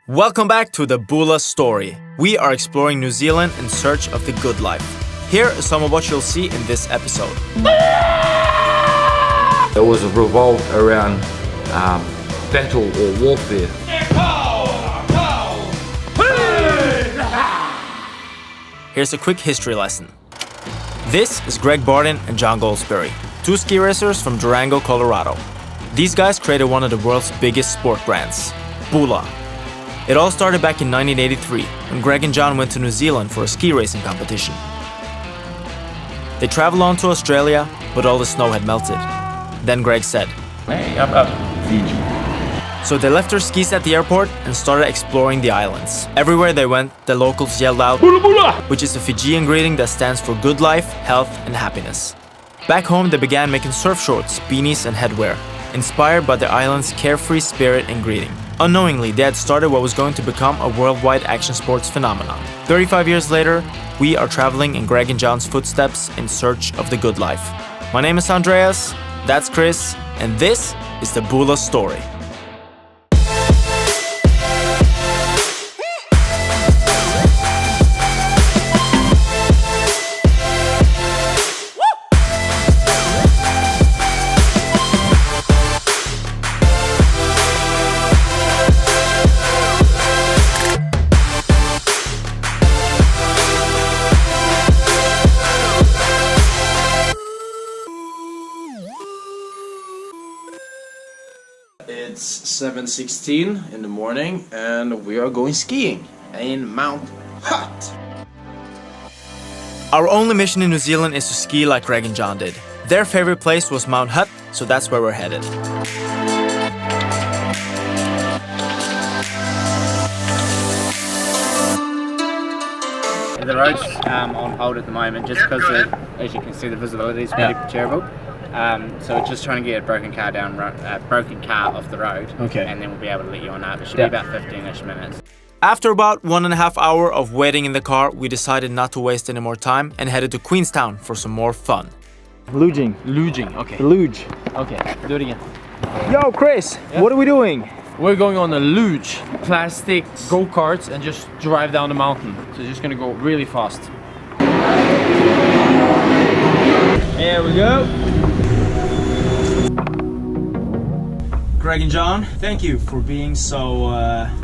Welcome back to the Bula Story. We are exploring New Zealand in search of the good life. Here is some of what you'll see in this episode. It was revolved around battle or warfare. Here's a quick history lesson. This is Greg Barden and John Goldsberry, two ski racers from Durango, Colorado. These guys created one of the world's biggest sport brands, Bula. It all started back in 1983 when Greg and John went to New Zealand for a ski racing competition. They traveled on to Australia, but all the snow had melted. Then Greg said, "Hey, up, Fiji." So they left their skis at the airport and started exploring the islands. Everywhere they went, the locals yelled out, "Bula Bula," which is a Fijian greeting that stands for good life, health, and happiness. Back home, they began making surf shorts, beanies, and headwear, inspired by the island's carefree spirit and greeting. Unknowingly, they had started what was going to become a worldwide action sports phenomenon. 35 years later, we are traveling in Greg and John's footsteps in search of the good life. My name is Andreas, that's Chris, and this is the Bula Story. It's 7:16 in the morning and we are going skiing in Mount Hutt. Our only mission in New Zealand is to ski like Greg and John did. Their favorite place was Mount Hutt, so that's where we're headed. The road's on hold at the moment just because, as you can see, the visibility is pretty terrible. So we're just trying to get a broken car off the road, and then we'll be able to let you on up. It should be about 15-ish minutes. After about 1.5 hours of waiting in the car, we decided not to waste any more time and headed to Queenstown for some more fun. Luging, okay. Luge. Okay, do it again. Yo, Chris, what are we doing? We're going on a luge, plastic go-karts, and just drive down the mountain. So it's just gonna go really fast. Here we go. Greg and John, thank you for being so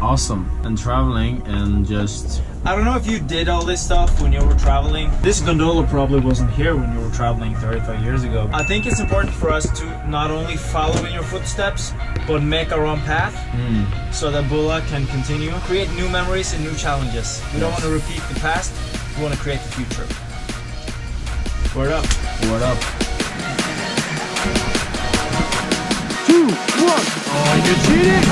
Awesome. And traveling and just... I don't know if you did all this stuff when you were traveling. This gondola probably wasn't here when you were traveling 35 years ago. I think it's important for us to not only follow in your footsteps, but make our own path so that Bula can continue, create new memories and new challenges. We don't want to repeat the past, we want to create the future. Word up. Word up. 2, 1. Oh, you cheated!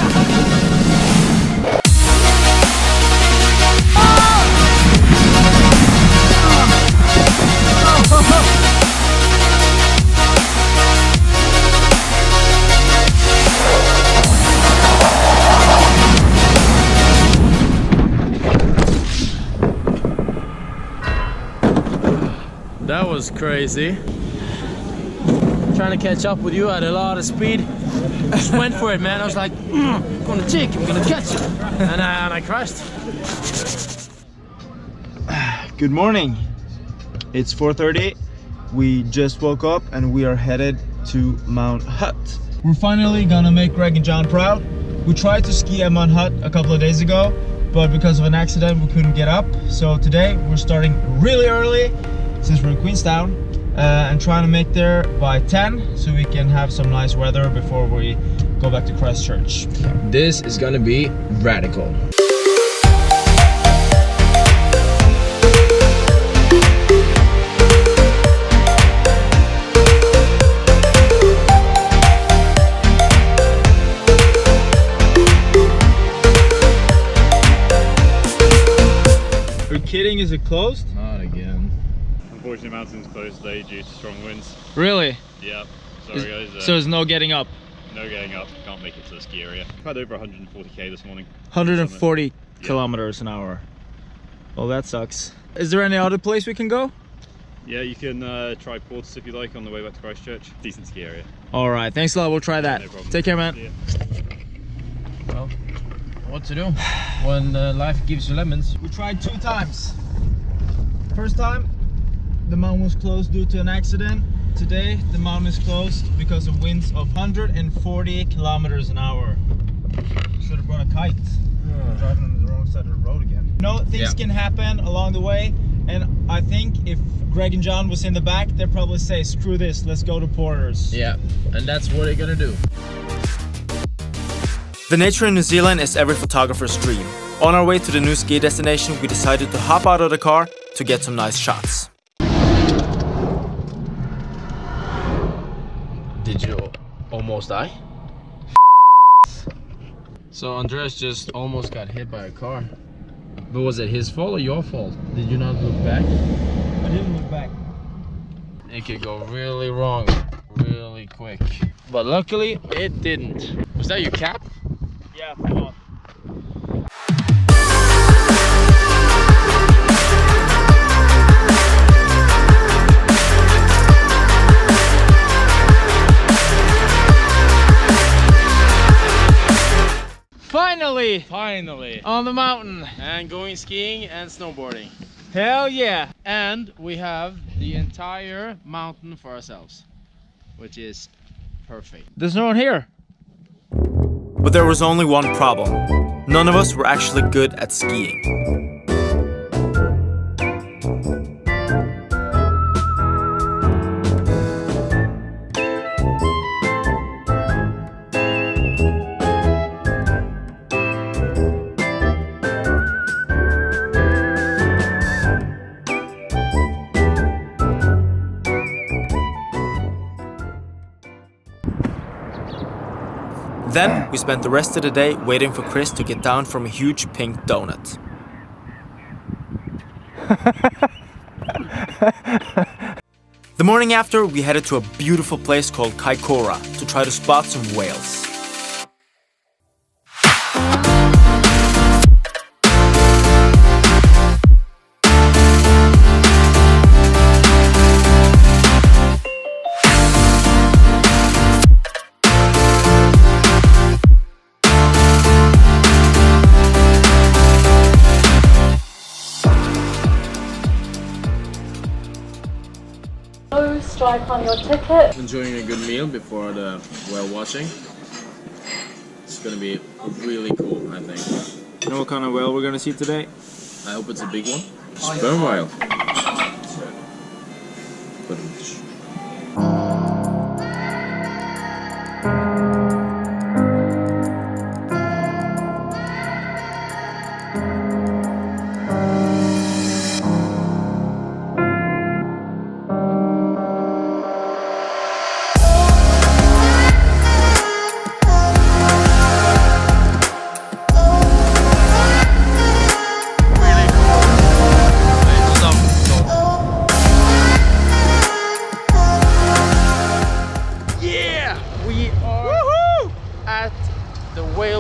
That was crazy. Trying to catch up with you at a lot of speed. Just went for it, man. I was like, I'm gonna cheek, I'm gonna catch it. And I crashed. Good morning. It's 4:30. We just woke up and we are headed to Mount Hutt. We're finally gonna make Greg and John proud. We tried to ski at Mount Hutt a couple of days ago, but because of an accident we couldn't get up. So today we're starting really early since we're in Queenstown and trying to make there by 10 so we can have some nice weather before we go back to Christchurch. This is gonna be radical. Are you kidding? Is it closed? Not again. Unfortunately, mountain's closed today due to strong winds. Really? Yeah, sorry guys. So there's no getting up? No getting up, can't make it to the ski area. Had over 140k this morning. 140 kilometers an hour. Well, that sucks. Is there any other place we can go? Yeah, you can try Portis if you like on the way back to Christchurch. Decent ski area. All right, thanks a lot. We'll try that. No problem. Take care, man. See ya. Well, what to do when life gives you lemons. We tried 2 times. First time, the mountain was closed due to an accident. Today, the mountain is closed because of winds of 140 kilometers an hour. Should have brought a kite. Driving on the wrong side of the road again. No, things can happen along the way, and I think if Greg and John was in the back, they'd probably say, screw this, let's go to Porters. Yeah, and that's what they're gonna do. The nature in New Zealand is every photographer's dream. On our way to the new ski destination, we decided to hop out of the car to get some nice shots. Did you almost die? So Andreas just almost got hit by a car. But was it his fault or your fault? Did you not look back? I didn't look back. It could go really wrong, really quick. But luckily, it didn't. Was that your cap? Yeah, well. Finally on the mountain and going skiing and snowboarding. Hell yeah! And we have the entire mountain for ourselves, which is perfect. There's no one here. But there was only one problem. None of us were actually good at skiing. Then we spent the rest of the day waiting for Chris to get down from a huge pink donut. The morning after, we headed to a beautiful place called Kaikoura to try to spot some whales. Stripe on your ticket. Enjoying a good meal before the whale watching. It's gonna be really cool, I think. You know what kind of whale we're gonna see today? I hope it's a big one. Sperm whale.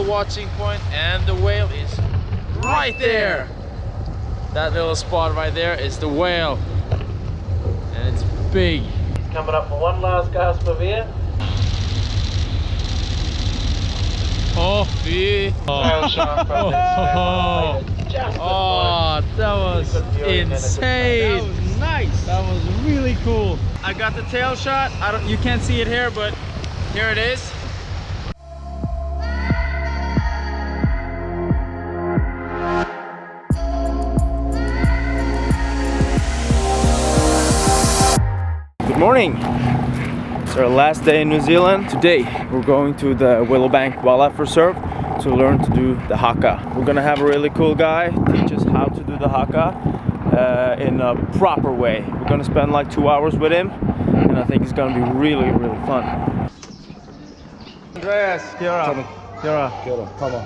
Watching point, and the whale is right there. That little spot right there is the whale, and it's big. He's coming up for one last gasp of air. Oh, fy. Oh, that was insane. That was nice. That was really cool. I got the tail shot. You can't see it here, but here it is. Good morning! It's our last day in New Zealand. Today we're going to the Willowbank Wildlife Reserve to learn to do the Haka. We're gonna have a really cool guy teach us how to do the Haka in a proper way. We're gonna spend like 2 hours with him, and I think it's gonna be really, really fun. Andreas, kia ora. Kia ora. Kia ora. Come on.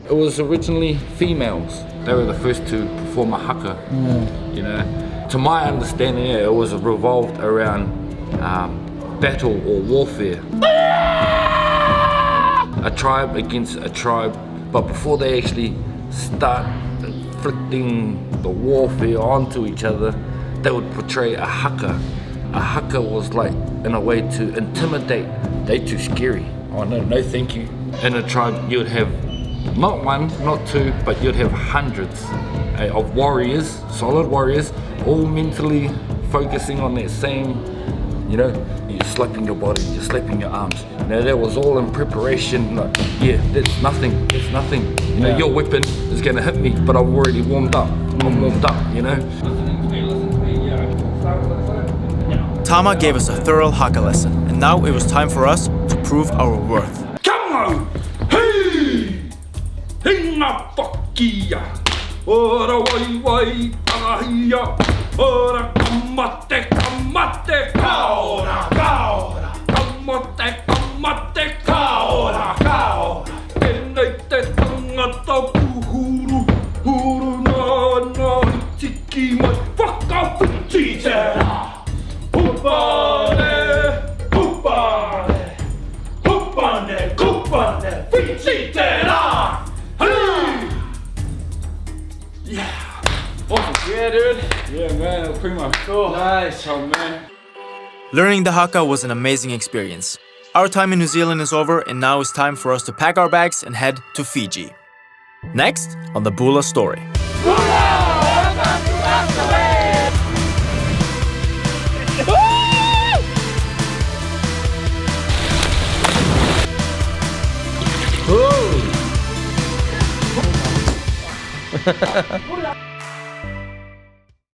It was originally females. They were the first to perform a Haka, you know. To my understanding, it was revolved around battle or warfare. A tribe against a tribe, but before they actually start inflicting the warfare onto each other, they would portray a Haka. A Haka was like, in a way, to intimidate. They too scary. Oh no, no thank you. In a tribe, you would have Not one, not two, but you'd have hundreds of warriors, solid warriors, all mentally focusing on that same, you know, you're slapping your body, you're slapping your arms. You know, that was all in preparation, like, yeah, that's nothing. You know, your weapon is gonna hit me, but I've already warmed up. I'm warmed up, you know. Tama gave us a thorough Haka lesson, and now it was time for us to prove our worth. Come on! Hey! Hinga fakia! Ora wai wai tahia! Ora kamate kamate kaora kaora! Kamate kamate kaora kaora! Tenei te tangata puhuru huru na tiki mai whakawhiti te rā! Hupane! Hupane! Hupane! Kupane! Whiti te rā! Hey! Yeah! Awesome. Yeah, dude. Yeah, man, that was pretty much cool. Nice, oh man. Learning the Haka was an amazing experience. Our time in New Zealand is over, and now it's time for us to pack our bags and head to Fiji. Next on the Bula Story. Oh!